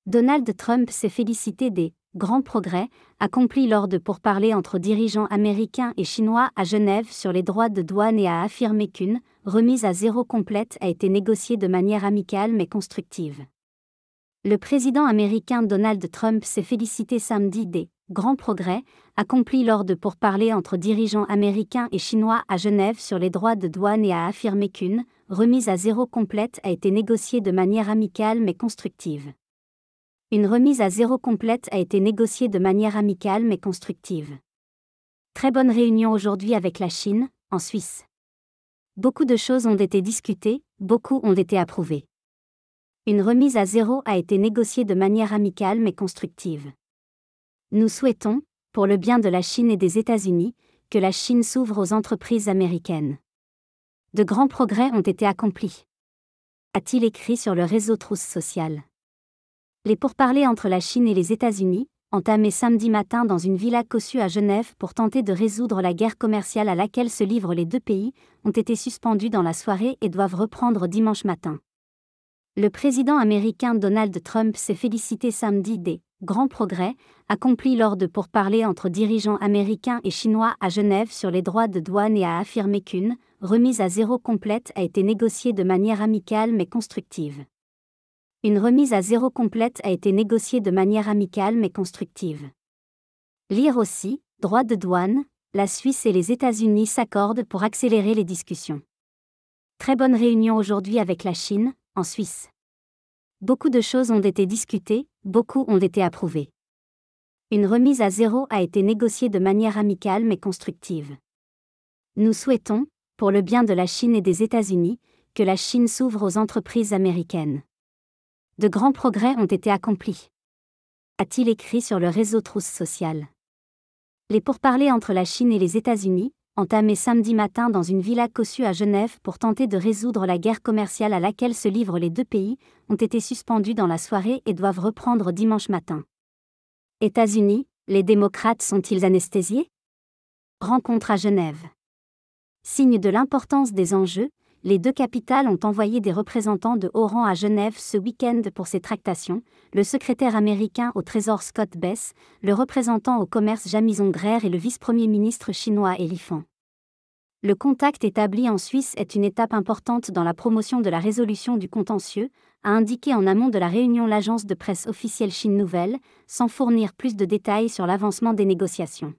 Donald Trump s'est félicité des « grands progrès » accomplis lors de pourparlers entre dirigeants américains et chinois à Genève sur les droits de douane et a affirmé qu'une « remise à zéro complète » a été négociée de manière amicale mais constructive. Le président américain Donald Trump s'est félicité samedi des « grands progrès » accomplis lors de pourparlers entre dirigeants américains et chinois à Genève sur les droits de douane et a affirmé qu'une « remise à zéro complète » a été négociée de manière amicale mais constructive. Une remise à zéro complète a été négociée de manière amicale mais constructive. Très bonne réunion aujourd'hui avec la Chine, en Suisse. Beaucoup de choses ont été discutées, beaucoup ont été approuvées. Une remise à zéro a été négociée de manière amicale mais constructive. Nous souhaitons, pour le bien de la Chine et des États-Unis, que la Chine s'ouvre aux entreprises américaines. De grands progrès ont été accomplis, a-t-il écrit sur le réseau Truth Social. Les pourparlers entre la Chine et les États-Unis, entamés samedi matin dans une villa cossue à Genève pour tenter de résoudre la guerre commerciale à laquelle se livrent les deux pays, ont été suspendus dans la soirée et doivent reprendre dimanche matin. Le président américain Donald Trump s'est félicité samedi des « grands progrès » accomplis lors de pourparlers entre dirigeants américains et chinois à Genève sur les droits de douane et a affirmé qu'une « remise à zéro complète » a été négociée de manière amicale mais constructive. Une remise à zéro complète a été négociée de manière amicale mais constructive. Lire aussi, droits de douane, la Suisse et les États-Unis s'accordent pour accélérer les discussions. Très bonne réunion aujourd'hui avec la Chine, en Suisse. Beaucoup de choses ont été discutées, beaucoup ont été approuvées. Une remise à zéro a été négociée de manière amicale mais constructive. Nous souhaitons, pour le bien de la Chine et des États-Unis, que la Chine s'ouvre aux entreprises américaines. De grands progrès ont été accomplis, a-t-il écrit sur le réseau Truth Social. Les pourparlers entre la Chine et les États-Unis, entamés samedi matin dans une villa cossue à Genève pour tenter de résoudre la guerre commerciale à laquelle se livrent les deux pays, ont été suspendus dans la soirée et doivent reprendre dimanche matin. États-Unis, les démocrates sont-ils anesthésiés? Rencontre à Genève. Signe de l'importance des enjeux, les deux capitales ont envoyé des représentants de haut rang à Genève ce week-end pour ces tractations, le secrétaire américain au Trésor Scott Bess, le représentant au commerce Jamison Greer et le vice-premier ministre chinois Li Fan. Le contact établi en Suisse est une étape importante dans la promotion de la résolution du contentieux, a indiqué en amont de la réunion l'agence de presse officielle Chine Nouvelle, sans fournir plus de détails sur l'avancement des négociations.